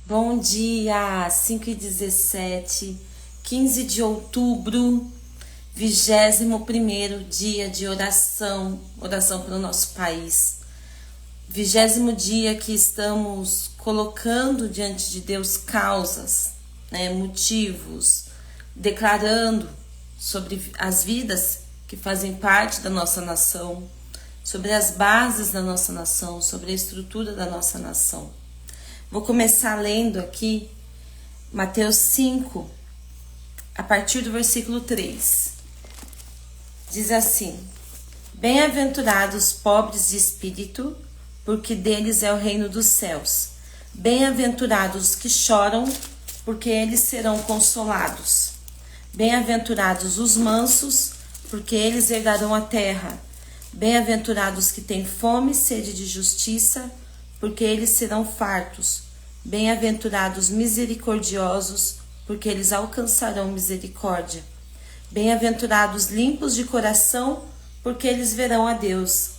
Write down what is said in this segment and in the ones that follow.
Bom dia, 5h17, 15 de outubro, 21º dia de oração para o nosso país. 20º dia que estamos colocando diante de Deus causas, motivos, declarando sobre as vidas que fazem parte da nossa nação, sobre as bases da nossa nação, sobre a estrutura da nossa nação. Vou começar lendo aqui Mateus 5, a partir do versículo 3. Diz assim: Bem-aventurados os pobres de espírito, porque deles é o reino dos céus. Bem-aventurados os que choram, porque eles serão consolados. Bem-aventurados os mansos, porque eles herdarão a terra. Bem-aventurados os que têm fome e sede de justiça, porque eles serão fartos. Bem-aventurados misericordiosos, porque eles alcançarão misericórdia. Bem-aventurados limpos de coração, porque eles verão a Deus.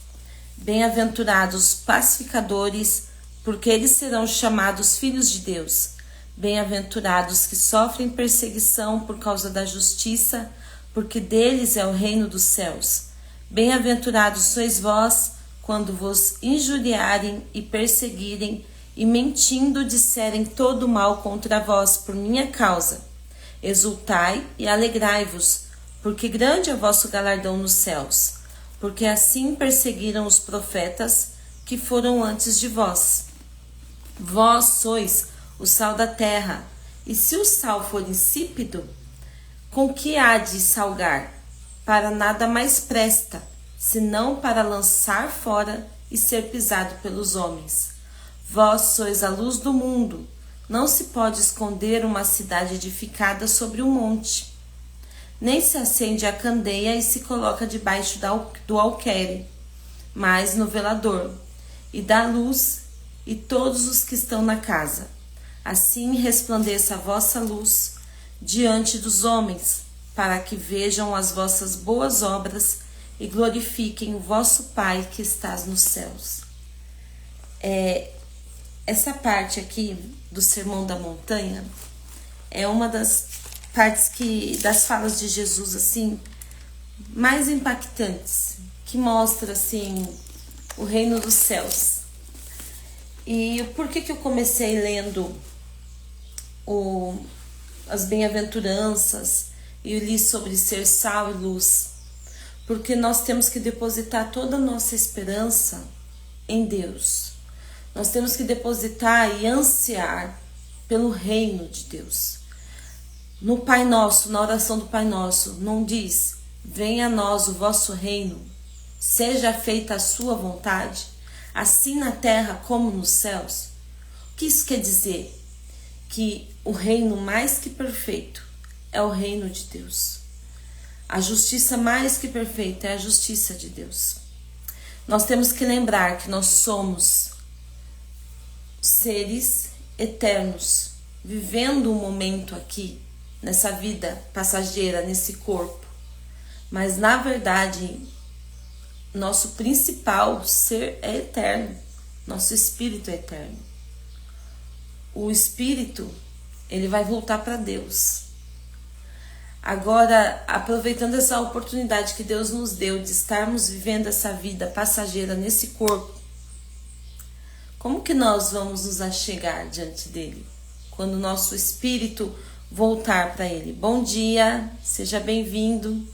Bem-aventurados pacificadores, porque eles serão chamados filhos de Deus. Bem-aventurados que sofrem perseguição por causa da justiça, porque deles é o reino dos céus. Bem-aventurados sois vós, quando vos injuriarem e perseguirem, e mentindo disserem todo mal contra vós por minha causa. Exultai e alegrai-vos, porque grande é o vosso galardão nos céus, porque assim perseguiram os profetas que foram antes de vós. Vós sois o sal da terra, e se o sal for insípido, com que há de salgar? Para nada mais presta, senão para lançar fora e ser pisado pelos homens. Vós sois a luz do mundo. Não se pode esconder uma cidade edificada sobre um monte. Nem se acende a candeia e se coloca debaixo do alqueire, mas no velador, e dá luz e todos os que estão na casa. Assim resplandeça a vossa luz diante dos homens, para que vejam as vossas boas obras e glorifiquem o vosso Pai que estás nos céus. Essa parte aqui do Sermão da Montanha é uma das partes das falas de Jesus assim mais impactantes, que mostra assim o reino dos céus. E por que eu comecei lendo as bem-aventuranças e eu li sobre ser sal e luz? Porque nós temos que depositar toda a nossa esperança em Deus. Nós temos que depositar e ansiar pelo reino de Deus. No Pai Nosso, na oração do Pai Nosso, não diz: venha a nós o vosso reino, seja feita a sua vontade, assim na terra como nos céus. O que isso quer dizer? Que o reino mais que perfeito é o reino de Deus. A justiça mais que perfeita é a justiça de Deus. Nós temos que lembrar que nós somos seres eternos, vivendo um momento aqui, nessa vida passageira, nesse corpo. Mas, na verdade, nosso principal ser é eterno. Nosso espírito é eterno. O espírito, ele vai voltar para Deus. Agora, aproveitando essa oportunidade que Deus nos deu de estarmos vivendo essa vida passageira nesse corpo, como que nós vamos nos achegar diante dele quando o nosso espírito voltar para ele? Bom dia, seja bem-vindo.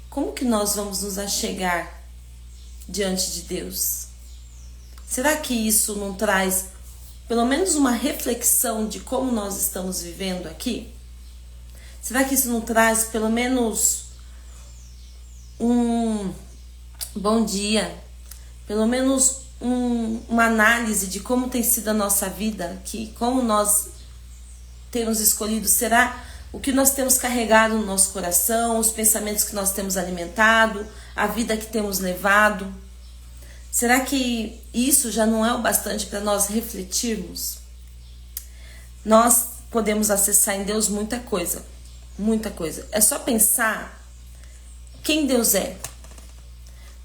Como que nós vamos nos achegar diante de Deus? Será que isso não traz pelo menos uma reflexão de como nós estamos vivendo aqui? Será que isso não traz pelo menos um bom dia, pelo menos uma análise de como tem sido a nossa vida aqui, como nós temos escolhido? Será o que nós temos carregado no nosso coração, os pensamentos que nós temos alimentado, a vida que temos levado? Será que isso já não é o bastante para nós refletirmos? Nós podemos acessar em Deus muita coisa, muita coisa. É só pensar quem Deus é.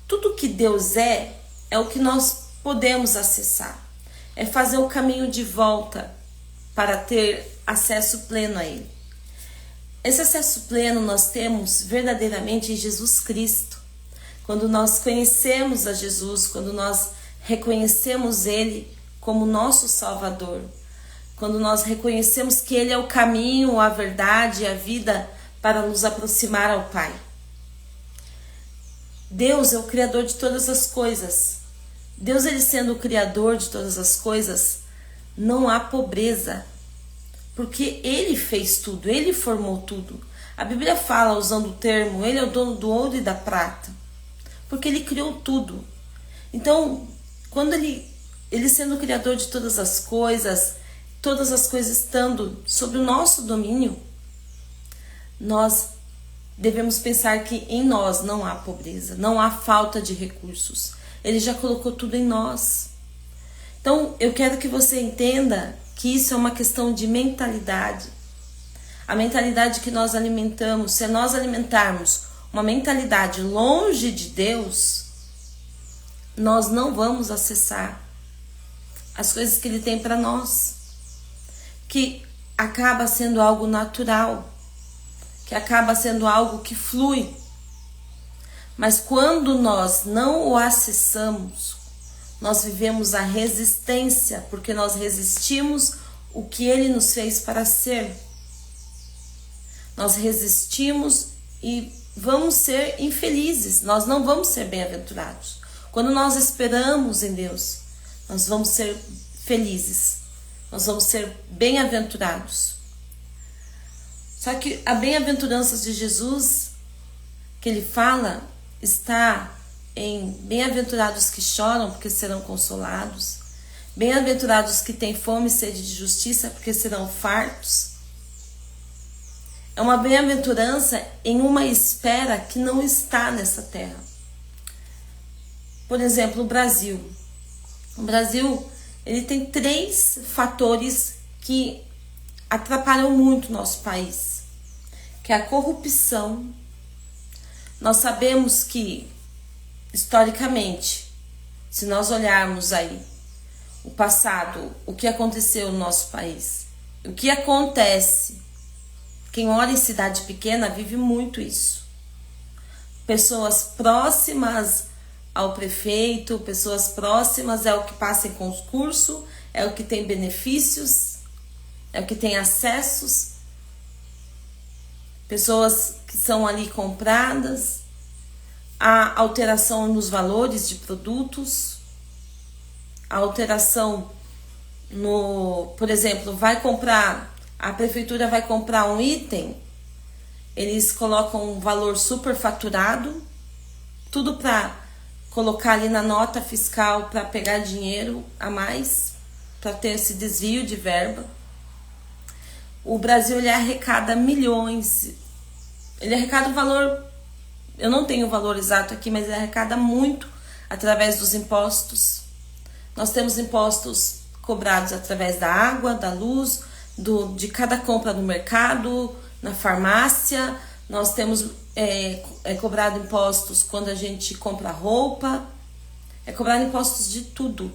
Tudo que Deus é o que nós podemos acessar. É fazer o caminho de volta para ter acesso pleno a Ele. Esse acesso pleno nós temos verdadeiramente em Jesus Cristo. Quando nós conhecemos a Jesus, quando nós reconhecemos Ele como nosso Salvador, quando nós reconhecemos que Ele é o caminho, a verdade e a vida para nos aproximar ao Pai. Deus é o Criador de todas as coisas. Deus, Ele sendo o Criador de todas as coisas, não há pobreza, porque Ele fez tudo, Ele formou tudo. A Bíblia fala, usando o termo, Ele é o dono do ouro e da prata, porque Ele criou tudo. Então, quando Ele sendo o Criador de todas as coisas estando sob o nosso domínio, nós devemos pensar que em nós não há pobreza, não há falta de recursos. Ele já colocou tudo em nós. Então, eu quero que você entenda que isso é uma questão de mentalidade. A mentalidade que nós alimentamos, se nós alimentarmos uma mentalidade longe de Deus, nós não vamos acessar as coisas que Ele tem para nós, que acaba sendo algo natural, que acaba sendo algo que flui. Mas quando nós não o acessamos, nós vivemos a resistência, porque nós resistimos o que Ele nos fez para ser. Nós resistimos e vamos ser infelizes, nós não vamos ser bem-aventurados. Quando nós esperamos em Deus, nós vamos ser felizes, nós vamos ser bem-aventurados. Só que a bem-aventurança de Jesus, que Ele fala, está em bem-aventurados que choram, porque serão consolados. Bem-aventurados que têm fome e sede de justiça, porque serão fartos. É uma bem-aventurança em uma espera que não está nessa terra. Por exemplo, o Brasil. O Brasil, ele tem 3 fatores que atrapalham muito o nosso país, que é a corrupção. Nós sabemos que, historicamente, se nós olharmos aí o passado, o que aconteceu no nosso país, o que acontece, quem mora em cidade pequena vive muito isso. Pessoas próximas ao prefeito, pessoas próximas é o que passa em concurso, é o que tem benefícios, é o que tem acessos, pessoas que são ali compradas, a alteração nos valores de produtos, a alteração no, por exemplo, a prefeitura vai comprar um item, eles colocam um valor superfaturado, tudo para colocar ali na nota fiscal para pegar dinheiro a mais, para ter esse desvio de verba. O Brasil, ele arrecada milhões, ele arrecada um valor, eu não tenho o valor exato aqui, mas ele arrecada muito através dos impostos. Nós temos impostos cobrados através da água, da luz, de cada compra no mercado, na farmácia. Nós temos cobrado impostos quando a gente compra roupa, é cobrado impostos de tudo.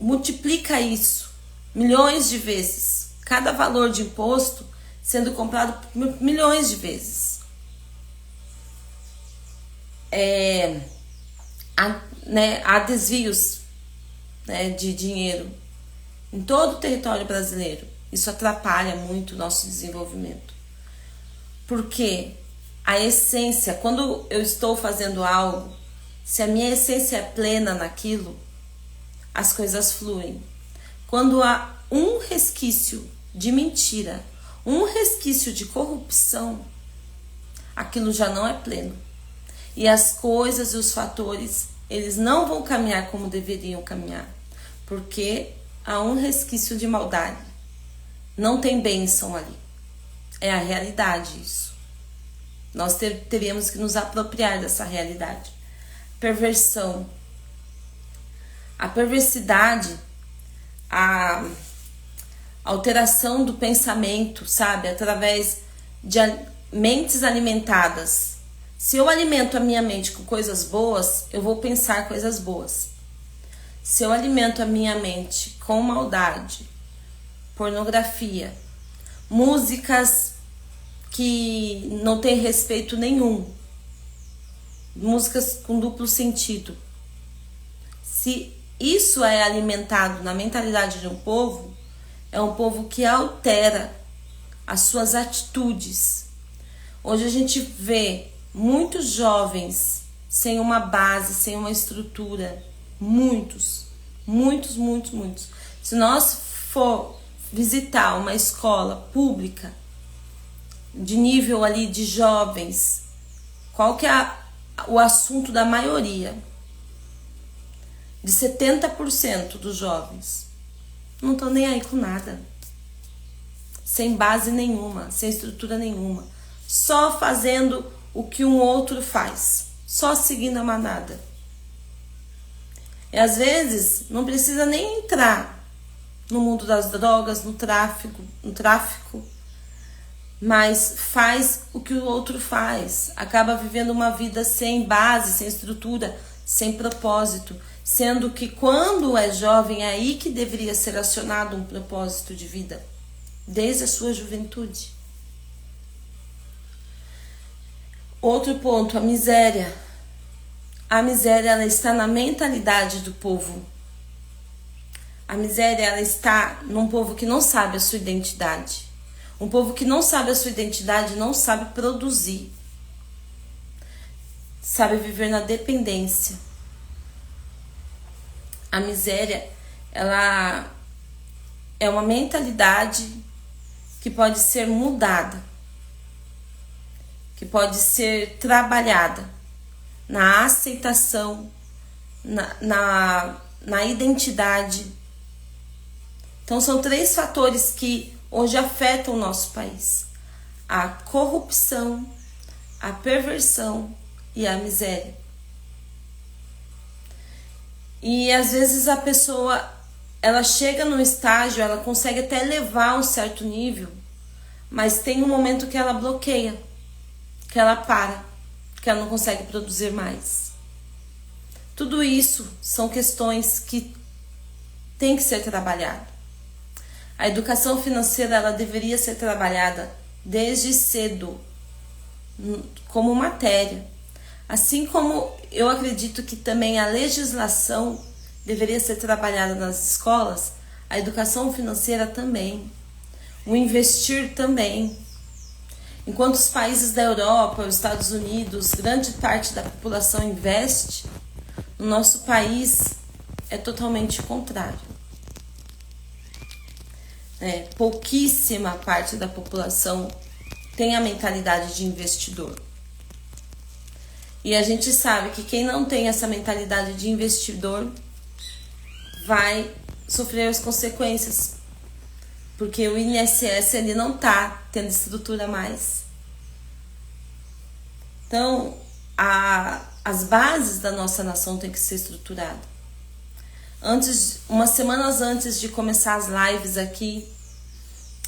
Multiplica isso milhões de vezes, cada valor de imposto sendo comprado milhões de vezes. Há desvios, né, de dinheiro em todo o território brasileiro. Isso atrapalha muito o nosso desenvolvimento. Porque a essência, quando eu estou fazendo algo, se a minha essência é plena naquilo, as coisas fluem. Quando há um resquício de mentira, um resquício de corrupção, aquilo já não é pleno. E as coisas e os fatores, eles não vão caminhar como deveriam caminhar. Porque há um resquício de maldade. Não tem bênção ali. É a realidade isso. Nós teríamos que nos apropriar dessa realidade. Perversão. A perversidade, a alteração do pensamento, sabe? Através de mentes alimentadas. Se eu alimento a minha mente com coisas boas, eu vou pensar coisas boas. Se eu alimento a minha mente com maldade, pornografia, músicas que não têm respeito nenhum, músicas com duplo sentido, se isso é alimentado na mentalidade de um povo, é um povo que altera as suas atitudes. Hoje a gente vê muitos jovens sem uma base, sem uma estrutura. Muitos. Se nós for visitar uma escola pública de nível ali de jovens, qual que é o assunto da maioria? De 70% dos jovens não estão nem aí com nada, sem base nenhuma, sem estrutura nenhuma, só fazendo o que um outro faz, só seguindo a manada. E às vezes não precisa nem entrar no mundo das drogas, no tráfico, mas faz o que o outro faz, acaba vivendo uma vida sem base, sem estrutura, sem propósito, sendo que quando é jovem é aí que deveria ser acionado um propósito de vida, desde a sua juventude. Outro ponto, a miséria. A miséria, ela está na mentalidade do povo. A miséria, ela está num povo que não sabe a sua identidade. Um povo que não sabe a sua identidade não sabe produzir. Sabe viver na dependência. A miséria, ela é uma mentalidade que pode ser mudada, que pode ser trabalhada na aceitação, na identidade. Então são 3 fatores que hoje afetam o nosso país: a corrupção, a perversão e a miséria. E às vezes a pessoa, ela chega num estágio, ela consegue até levar um certo nível, mas tem um momento que ela bloqueia, que ela para, que ela não consegue produzir mais. Tudo isso são questões que tem que ser trabalhado. A educação financeira, ela deveria ser trabalhada desde cedo, como matéria. Assim como eu acredito que também a legislação deveria ser trabalhada nas escolas, a educação financeira também, o investir também. Enquanto os países da Europa, os Estados Unidos, grande parte da população investe, no nosso país é totalmente o contrário. Pouquíssima parte da população tem a mentalidade de investidor. E a gente sabe que quem não tem essa mentalidade de investidor vai sofrer as consequências, porque o INSS ele não está tendo estrutura mais. Então, as bases da nossa nação têm que ser estruturadas. Umas semanas antes de começar as lives aqui,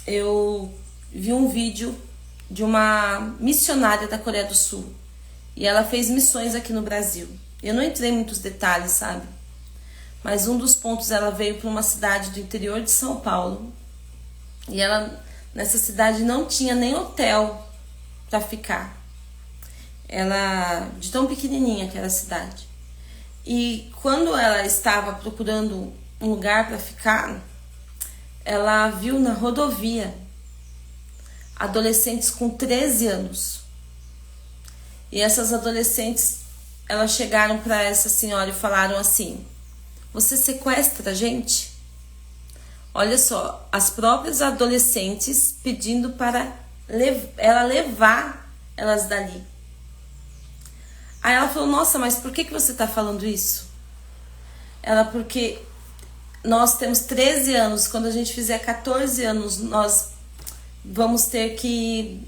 eu vi um vídeo de uma missionária da Coreia do Sul. E ela fez missões aqui no Brasil. Eu não entrei em muitos detalhes, sabe? Mas um dos pontos, ela veio para uma cidade do interior de São Paulo. E ela, nessa cidade, não tinha nem hotel para ficar. Ela, de tão pequenininha que era a cidade. E quando ela estava procurando um lugar para ficar, ela viu na rodovia adolescentes com 13 anos. E essas adolescentes, elas chegaram para essa senhora e falaram assim: você sequestra a gente? Olha só, as próprias adolescentes pedindo para ela levar elas dali. Aí ela falou: nossa, mas por que você está falando isso? Ela: porque nós temos 13 anos, quando a gente fizer 14 anos, nós vamos ter que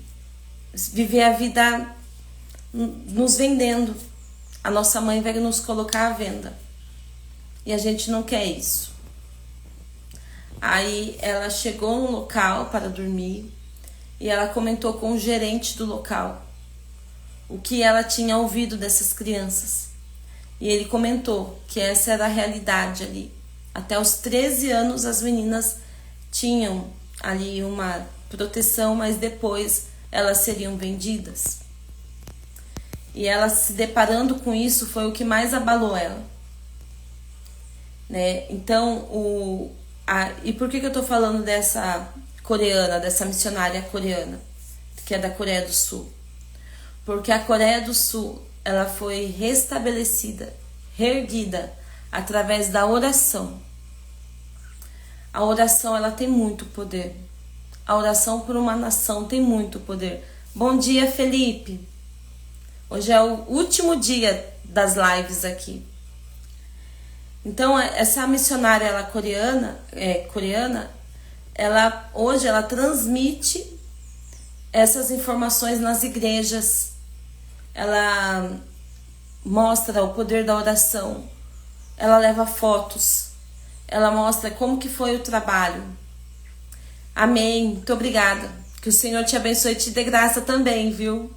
viver a vida nos vendendo. A nossa mãe vai nos colocar à venda. E a gente não quer isso. Aí ela chegou no local para dormir e ela comentou com o gerente do local o que ela tinha ouvido dessas crianças. E ele comentou que essa era a realidade ali. Até os 13 anos as meninas tinham ali uma proteção, mas depois elas seriam vendidas. E ela se deparando com isso foi o que mais abalou ela, né? Então, e por que eu tô falando dessa coreana, dessa missionária coreana, que é da Coreia do Sul? Porque a Coreia do Sul, ela foi restabelecida, reerguida através da oração. A oração, ela tem muito poder. A oração por uma nação tem muito poder. Bom dia, Felipe. Hoje é o último dia das lives aqui. Então, essa missionária ela coreana, hoje ela transmite essas informações nas igrejas. Ela mostra o poder da oração. Ela leva fotos. Ela mostra como que foi o trabalho. Amém. Muito obrigada. Que o Senhor te abençoe e te dê graça também, viu?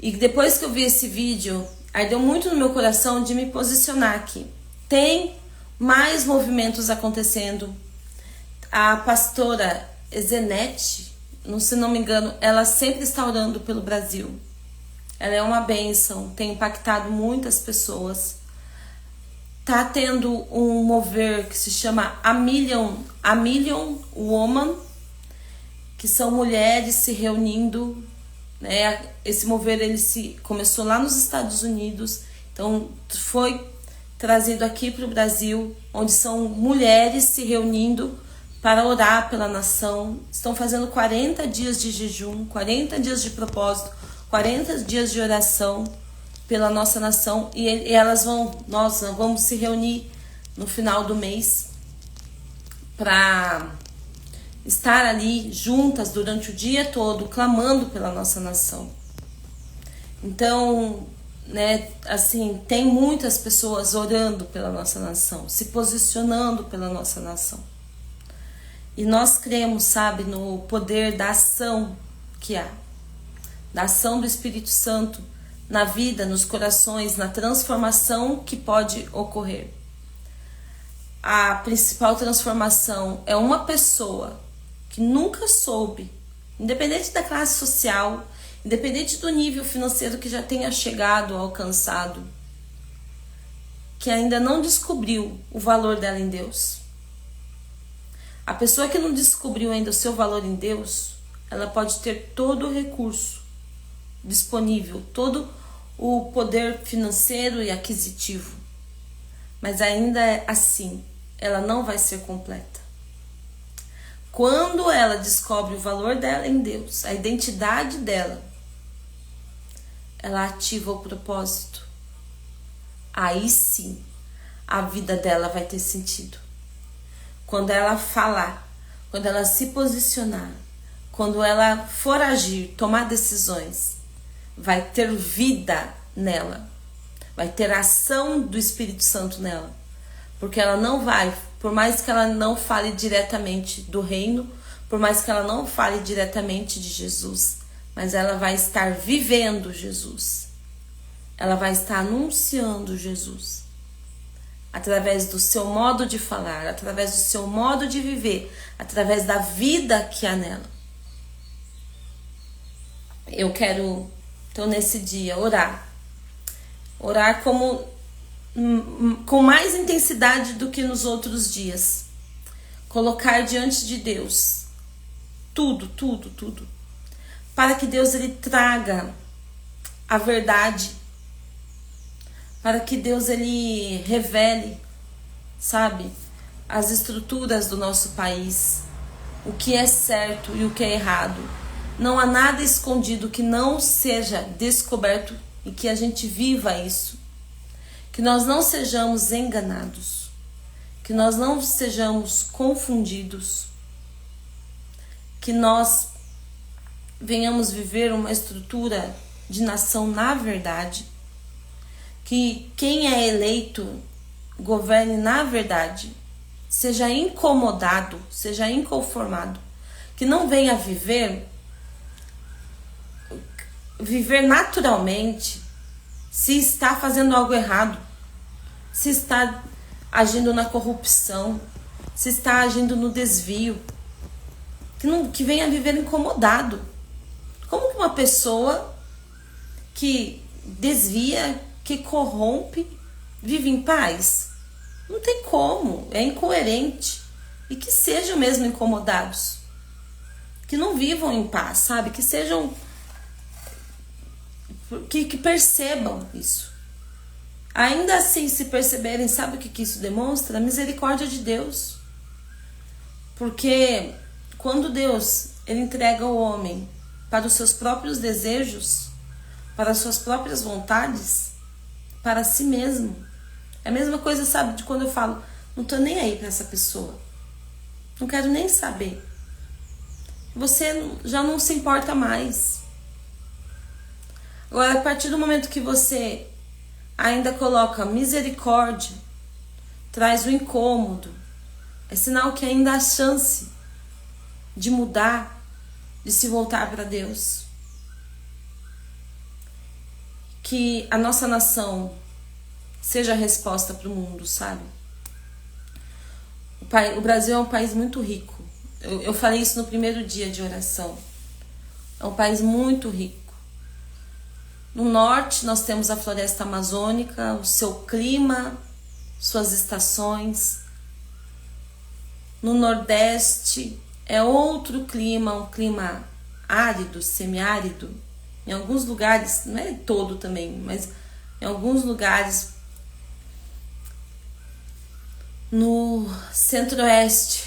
E depois que eu vi esse vídeo, ardeu muito no meu coração de me posicionar aqui. Tem mais movimentos acontecendo. A pastora Zenete, se não me engano, ela sempre está orando pelo Brasil. Ela é uma bênção, tem impactado muitas pessoas. Tá tendo um mover que se chama A Million Woman, que são mulheres se reunindo, né? Esse mover começou lá nos Estados Unidos, então foi trazido aqui para o Brasil, onde são mulheres se reunindo para orar pela nação. Estão fazendo 40 dias de jejum, 40 dias de propósito, 40 dias de oração pela nossa nação, e nós vamos se reunir no final do mês para estar ali juntas durante o dia todo, clamando pela nossa nação. Então, né, assim, tem muitas pessoas orando pela nossa nação, se posicionando pela nossa nação. E nós cremos, sabe, no poder da ação que há, da ação do Espírito Santo na vida, nos corações, na transformação que pode ocorrer. A principal transformação é uma pessoa que nunca soube, independente da classe social, independente do nível financeiro que já tenha chegado, alcançado, que ainda não descobriu o valor dela em Deus. A pessoa que não descobriu ainda o seu valor em Deus, ela pode ter todo o recurso disponível, todo o poder financeiro e aquisitivo, mas ainda assim, ela não vai ser completa. Quando ela descobre o valor dela em Deus, a identidade dela, ela ativa o propósito. Aí sim, a vida dela vai ter sentido. Quando ela falar, quando ela se posicionar, quando ela for agir, tomar decisões, vai ter vida nela, vai ter ação do Espírito Santo nela, porque ela não vai, por mais que ela não fale diretamente do reino, por mais que ela não fale diretamente de Jesus, mas ela vai estar vivendo Jesus, ela vai estar anunciando Jesus, através do seu modo de falar, através do seu modo de viver, através da vida que há nela. Eu quero, então, nesse dia, orar com mais intensidade do que nos outros dias. Colocar diante de Deus tudo, para que Deus ele traga a verdade, para que Deus ele revele, sabe, as estruturas do nosso país, o que é certo e o que é errado. Não há nada escondido que não seja descoberto e que a gente viva isso. Que nós não sejamos enganados, que nós não sejamos confundidos, que nós venhamos viver uma estrutura de nação na verdade, que quem é eleito governe na verdade, seja incomodado, seja inconformado, que não venha viver viver naturalmente, se está fazendo algo errado, se está agindo na corrupção, se está agindo no desvio, que venha viver incomodado. Como que uma pessoa que desvia, que corrompe, vive em paz? Não tem como, é incoerente. E que sejam mesmo incomodados, que não vivam em paz, sabe? Que sejam, que percebam isso. Ainda assim, se perceberem, sabe o que isso demonstra? A misericórdia de Deus. Porque quando Deus ele entrega o homem para os seus próprios desejos, para as suas próprias vontades, para si mesmo, é a mesma coisa, sabe, de quando eu falo, não tô nem aí para essa pessoa, não quero nem saber. Você já não se importa mais. Agora, a partir do momento que você ainda coloca misericórdia, traz o incômodo, é sinal que ainda há chance de mudar, de se voltar para Deus. Que a nossa nação seja a resposta para o mundo, sabe? O Brasil é um país muito rico. Eu falei isso no primeiro dia de oração. É um país muito rico. No norte nós temos a floresta amazônica, o seu clima, suas estações. No nordeste é outro clima, um clima árido, semiárido. Em alguns lugares, não é todo também, mas em alguns lugares. No centro-oeste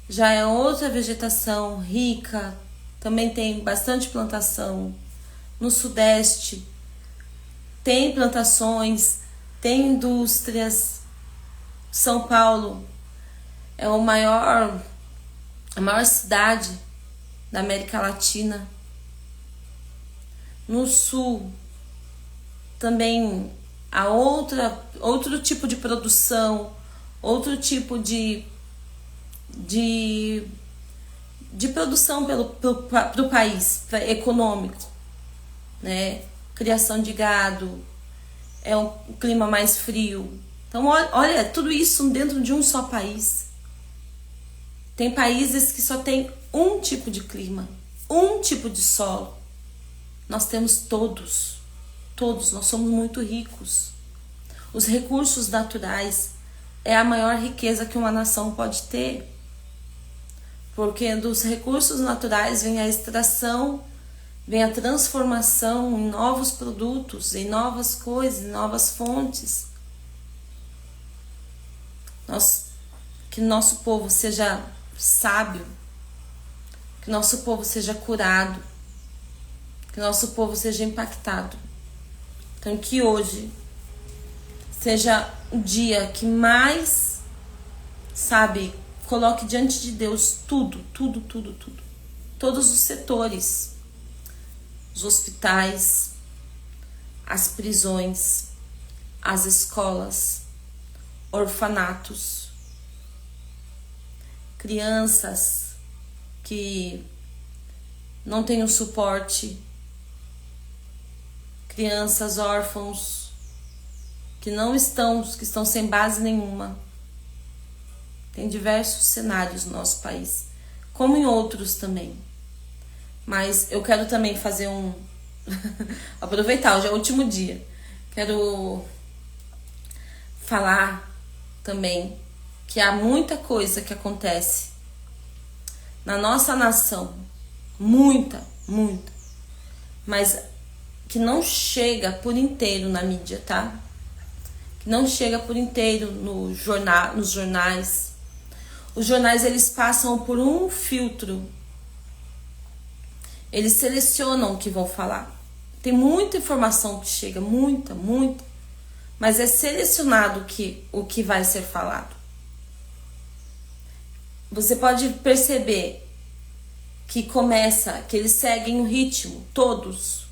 já é outra vegetação rica, também tem bastante plantação. No sudeste tem plantações, tem indústrias. São Paulo é a maior cidade da América Latina. No sul também há outro tipo de produção, outro tipo de produção para o país, econômico, né? Criação de gado, é um clima mais frio. Então, olha, tudo isso dentro de um só país. Tem países que só tem um tipo de clima, um tipo de solo. Nós temos todos, nós somos muito ricos. Os recursos naturais é a maior riqueza que uma nação pode ter. Porque dos recursos naturais vem a extração, vem a transformação em novos produtos, em novas coisas, em novas fontes. Que nosso povo seja sábio, que nosso povo seja curado, que nosso povo seja impactado. Então que hoje seja o dia que mais, sabe, coloque diante de Deus tudo. Todos os setores, os hospitais, as prisões, as escolas, orfanatos, crianças que não têm um suporte, crianças órfãos que estão sem base nenhuma. Tem diversos cenários no nosso país, como em outros também. Mas eu quero também fazer aproveitar, hoje é o último dia. Quero falar também que há muita coisa que acontece na nossa nação. Muita. Mas que não chega por inteiro na mídia, tá? Que não chega por inteiro nos jornais. Os jornais, eles passam por um filtro. Eles selecionam o que vão falar. Tem muita informação que chega, muita. Mas é selecionado o que vai ser falado. Você pode perceber que eles seguem o ritmo, todos.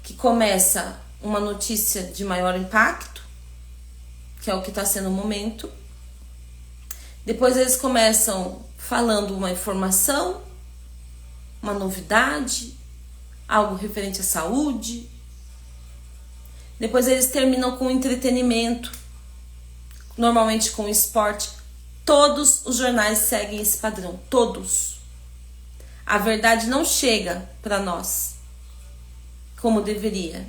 Que começa uma notícia de maior impacto, que é o que está sendo o momento. Depois eles começam falando uma informação, uma novidade, algo referente à saúde. Depois eles terminam com entretenimento, normalmente com esporte. Todos os jornais seguem esse padrão, todos. A verdade não chega para nós como deveria.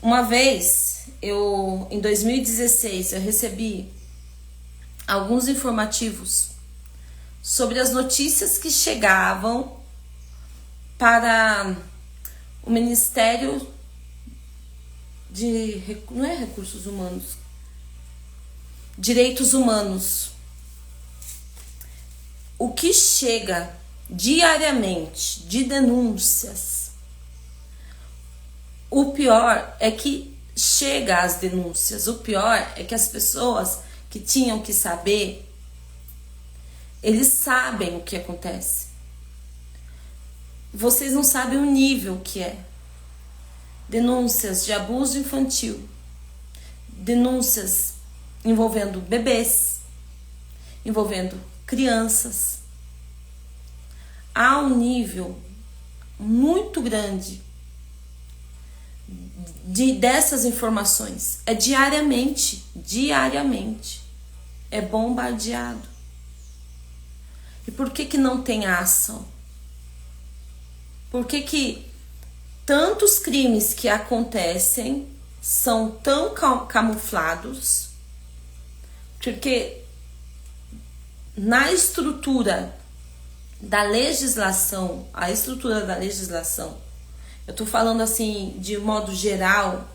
Uma vez, em 2016, eu recebi alguns informativos sobre as notícias que chegavam para o Ministério de... não é Recursos Humanos, Direitos Humanos. O que chega diariamente de denúncias, o pior é que chega às denúncias, o pior é que as pessoas que tinham que saber, eles sabem o que acontece. Vocês não sabem o nível que é. Denúncias de abuso infantil, denúncias envolvendo bebês, envolvendo crianças. Há um nível muito grande dessas informações. É diariamente, é bombardeado. E por que não tem ação? Por que tantos crimes que acontecem são tão camuflados? Porque na estrutura da legislação, eu tô falando assim de modo geral,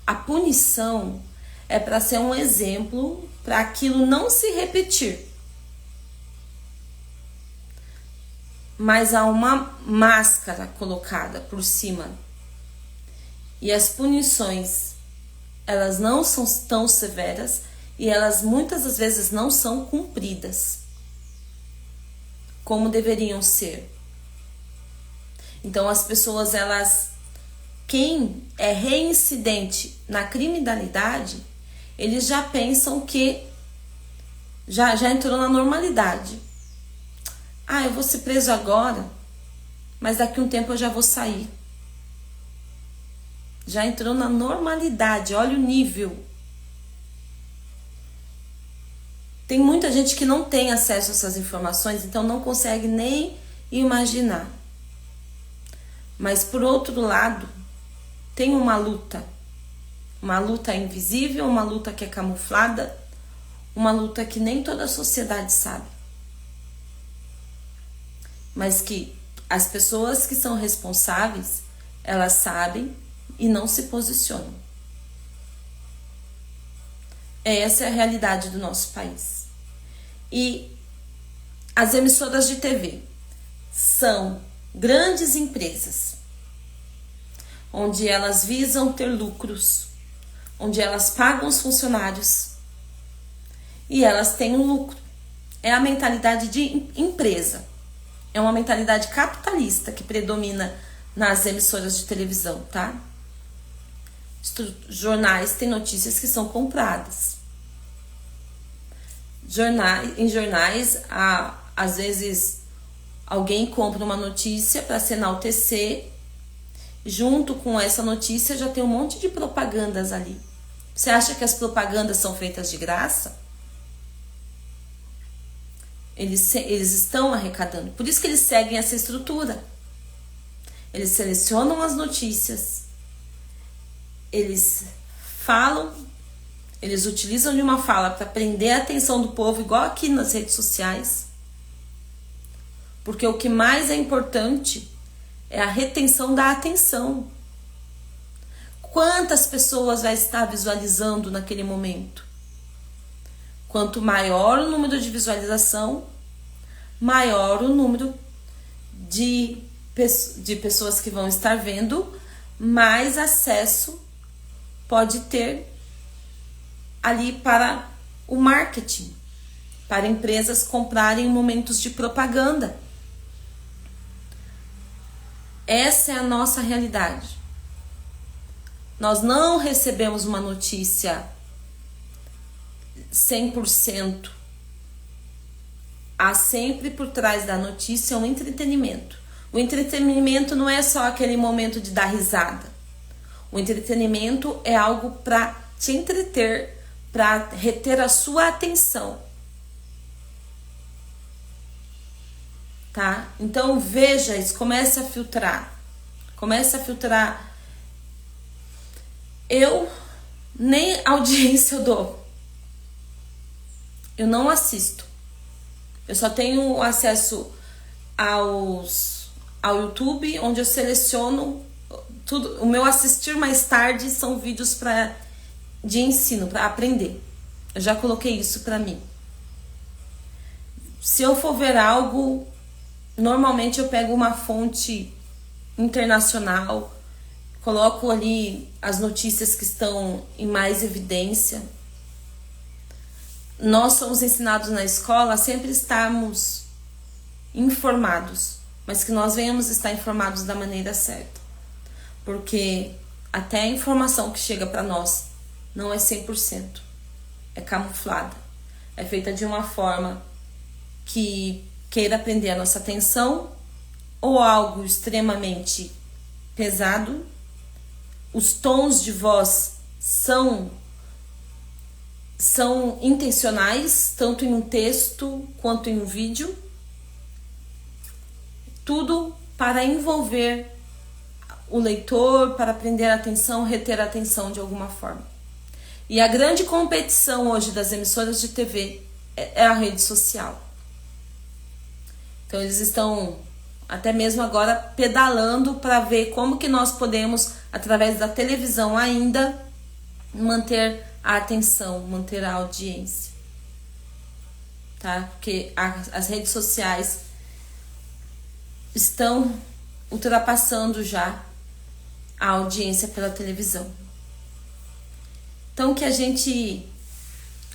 a punição é para ser um exemplo para aquilo não se repetir. Mas há uma máscara colocada por cima. E as punições, elas não são tão severas e elas muitas das vezes não são cumpridas como deveriam ser. Então as pessoas, quem é reincidente na criminalidade, eles já pensam que já entrou na normalidade. Eu vou ser preso agora, mas daqui a um tempo eu já vou sair. Já entrou na normalidade, olha o nível. Tem muita gente que não tem acesso a essas informações, então não consegue nem imaginar. Mas por outro lado, tem uma luta invisível, uma luta que é camuflada, uma luta que nem toda a sociedade sabe. Mas que as pessoas que são responsáveis, elas sabem e não se posicionam. Essa é a realidade do nosso país. E as emissoras de TV são grandes empresas, onde elas visam ter lucros, onde elas pagam os funcionários e elas têm um lucro. É a mentalidade de empresa. É uma mentalidade capitalista que predomina nas emissoras de televisão, tá? Jornais têm notícias que são compradas. Em jornais, às vezes, alguém compra uma notícia para se enaltecer. Junto com essa notícia já tem um monte de propagandas ali. Você acha que as propagandas são feitas de graça? Eles estão arrecadando. Por isso que eles seguem essa estrutura. Eles selecionam as notícias. Eles falam. Eles utilizam de uma fala para prender a atenção do povo, igual aqui nas redes sociais. Porque o que mais é importante é a retenção da atenção. Quantas pessoas vai estar visualizando naquele momento? Quanto maior o número de visualização, maior o número de pessoas que vão estar vendo, mais acesso pode ter ali para o marketing, para empresas comprarem momentos de propaganda. Essa é a nossa realidade. Nós não recebemos uma notícia 100%. Há sempre por trás da notícia um entretenimento. O entretenimento não é só aquele momento de dar risada. O entretenimento é algo para te entreter, para reter a sua atenção. Tá? Então veja isso, comece a filtrar. Comece a filtrar. Eu nem audiência eu dou. Eu não assisto. Eu só tenho acesso ao YouTube, onde eu seleciono tudo. O meu assistir mais tarde são vídeos de ensino, para aprender. Eu já coloquei isso para mim. Se eu for ver algo, normalmente eu pego uma fonte internacional, coloco ali as notícias que estão em mais evidência. Nós somos ensinados na escola a sempre estarmos informados, mas que nós venhamos estar informados da maneira certa. Porque até a informação que chega para nós não é 100%. É camuflada. É feita de uma forma que queira prender a nossa atenção, ou algo extremamente pesado. Os tons de voz são intencionais, tanto em um texto quanto em um vídeo. Tudo para envolver o leitor, para prender a atenção, reter a atenção de alguma forma. E a grande competição hoje das emissoras de TV é a rede social. Então eles estão até mesmo agora pedalando para ver como que nós podemos, através da televisão ainda, manter a atenção, manter a audiência. Tá? Porque as redes sociais estão ultrapassando já a audiência pela televisão. Então que a gente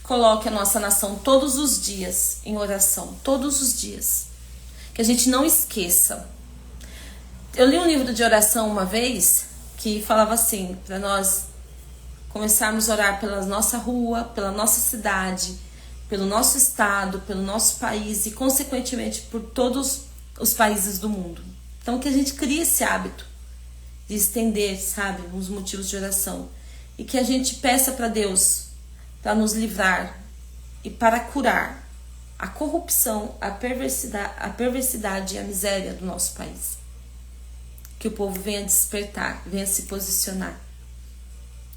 coloque a nossa nação todos os dias em oração, todos os dias. Que a gente não esqueça. Eu li um livro de oração uma vez que falava assim, para nós começarmos a orar pela nossa rua, pela nossa cidade, pelo nosso estado, pelo nosso país e consequentemente por todos os países do mundo. Então que a gente crie esse hábito de estender, sabe, os motivos de oração. E que a gente peça para Deus para nos livrar e para curar a corrupção, a perversidade e a miséria do nosso país. Que o povo venha despertar, venha se posicionar.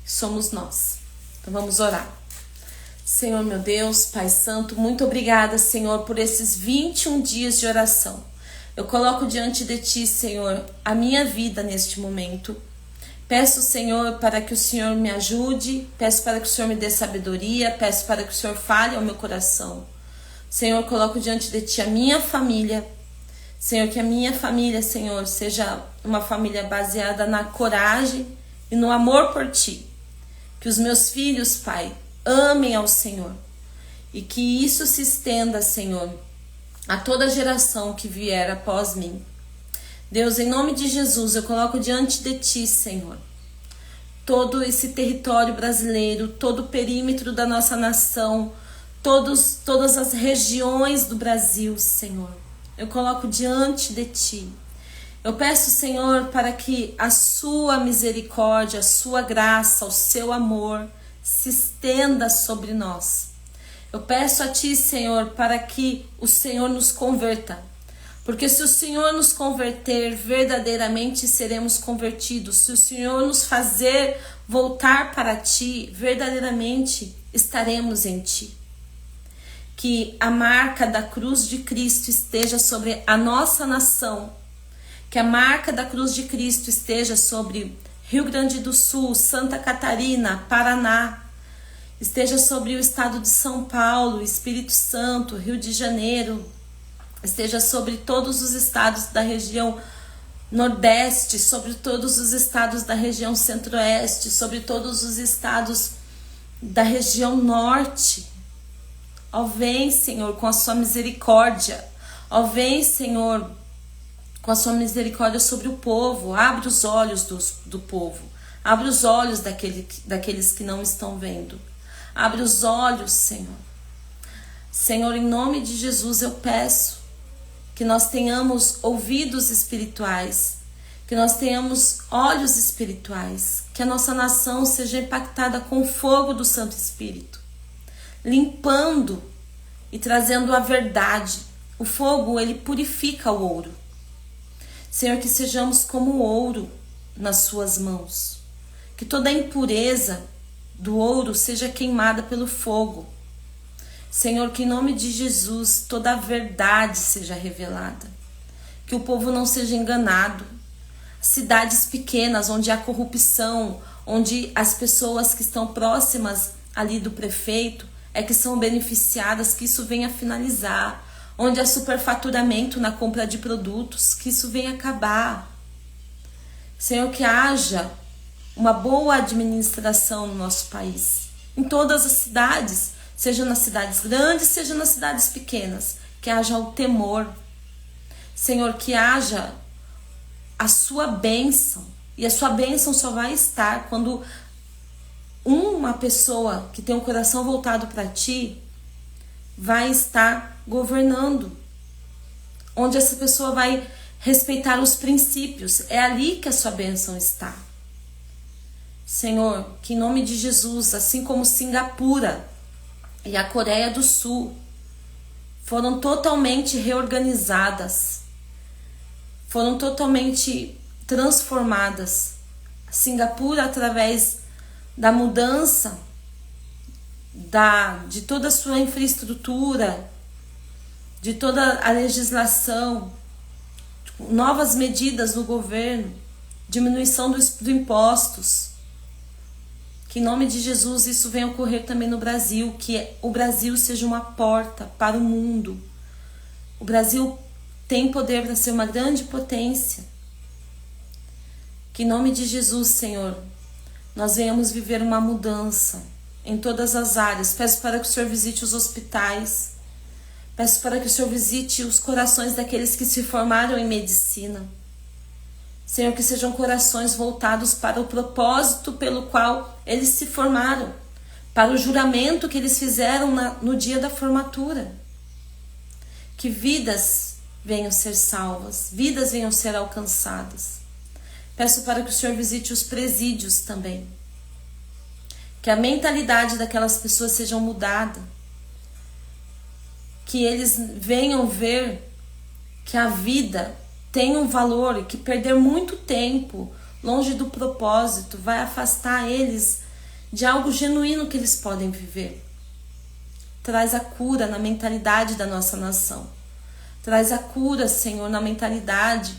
Somos nós. Então vamos orar. Senhor meu Deus, Pai Santo, muito obrigada, Senhor, por esses 21 dias de oração. Eu coloco diante de Ti, Senhor, a minha vida neste momento. Peço, Senhor, para que o Senhor me ajude, peço para que o Senhor me dê sabedoria, peço para que o Senhor fale ao meu coração. Senhor, coloco diante de Ti a minha família. Senhor, que a minha família, Senhor, seja uma família baseada na coragem e no amor por Ti. Que os meus filhos, Pai, amem ao Senhor. E que isso se estenda, Senhor, a toda geração que vier após mim. Deus, em nome de Jesus, eu coloco diante de Ti, Senhor, todo esse território brasileiro, todo o perímetro da nossa nação, todas as regiões do Brasil, Senhor. Eu coloco diante de Ti. Eu peço, Senhor, para que a Sua misericórdia, a Sua graça, o Seu amor se estenda sobre nós. Eu peço a Ti, Senhor, para que o Senhor nos converta. Porque se o Senhor nos converter, verdadeiramente seremos convertidos. Se o Senhor nos fazer voltar para Ti, verdadeiramente estaremos em Ti. Que a marca da cruz de Cristo esteja sobre a nossa nação. Que a marca da cruz de Cristo esteja sobre Rio Grande do Sul, Santa Catarina, Paraná. Esteja sobre o estado de São Paulo, Espírito Santo, Rio de Janeiro. Esteja sobre todos os estados da região Nordeste, sobre todos os estados da região Centro-Oeste, sobre todos os estados da região Norte. Ó, vem, Senhor, com a Sua misericórdia. Ó, vem, Senhor, com a Sua misericórdia sobre o povo. Abre os olhos do povo. Abre os olhos daqueles que não estão vendo. Abre os olhos, Senhor. Senhor, em nome de Jesus eu peço que nós tenhamos ouvidos espirituais, que nós tenhamos olhos espirituais, que a nossa nação seja impactada com o fogo do Santo Espírito, limpando e trazendo a verdade. O fogo, ele purifica o ouro. Senhor, que sejamos como o ouro nas suas mãos, que toda a impureza do ouro seja queimada pelo fogo. Senhor, que em nome de Jesus toda a verdade seja revelada, que o povo não seja enganado. Cidades pequenas onde há corrupção, onde as pessoas que estão próximas ali do prefeito que são beneficiadas, que isso venha finalizar. Onde há superfaturamento na compra de produtos, que isso venha acabar. Senhor, que haja uma boa administração no nosso país, em todas as cidades, seja nas cidades grandes, seja nas cidades pequenas, que haja o temor. Senhor, que haja a sua bênção, e a sua bênção só vai estar quando uma pessoa que tem o coração voltado para ti vai estar governando, onde essa pessoa vai respeitar os princípios. É ali que a sua bênção está. Senhor, que em nome de Jesus, assim como Singapura e a Coreia do Sul foram totalmente reorganizadas, foram totalmente transformadas. Singapura, através da mudança de toda a sua infraestrutura, de toda a legislação, novas medidas do governo, diminuição dos impostos, que em nome de Jesus isso venha ocorrer também no Brasil, que o Brasil seja uma porta para o mundo. O Brasil tem poder para ser uma grande potência. Que em nome de Jesus, Senhor, nós venhamos viver uma mudança em todas as áreas. Peço para que o Senhor visite os hospitais. Peço para que o Senhor visite os corações daqueles que se formaram em medicina. Senhor, que sejam corações voltados para o propósito pelo qual eles se formaram, para o juramento que eles fizeram no dia da formatura. Que vidas venham ser salvas, vidas venham ser alcançadas. Peço para que o Senhor visite os presídios também. Que a mentalidade daquelas pessoas seja mudada. Que eles venham ver que a vida tem um valor e que perder muito tempo longe do propósito vai afastar eles de algo genuíno que eles podem viver. Traz a cura na mentalidade da nossa nação. Traz a cura, Senhor, na mentalidade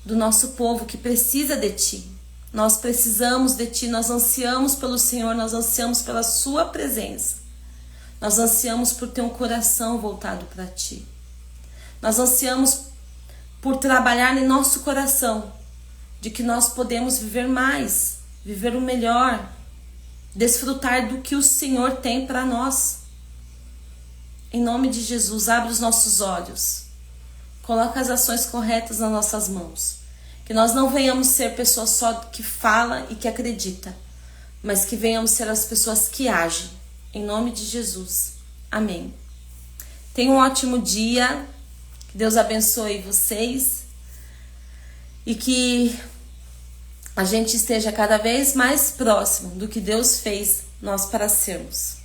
do nosso povo que precisa de Ti. Nós precisamos de Ti, nós ansiamos pelo Senhor, nós ansiamos pela Sua presença. Nós ansiamos por ter um coração voltado para Ti. Nós ansiamos por trabalhar em nosso coração, de que nós podemos viver mais, viver o melhor, desfrutar do que o Senhor tem para nós. Em nome de Jesus, abre os nossos olhos, coloca as ações corretas nas nossas mãos, que nós não venhamos ser pessoas só que fala e que acredita, mas que venhamos ser as pessoas que agem. Em nome de Jesus. Amém. Tenha um ótimo dia. Que Deus abençoe vocês. E que a gente esteja cada vez mais próximo do que Deus fez nós para sermos.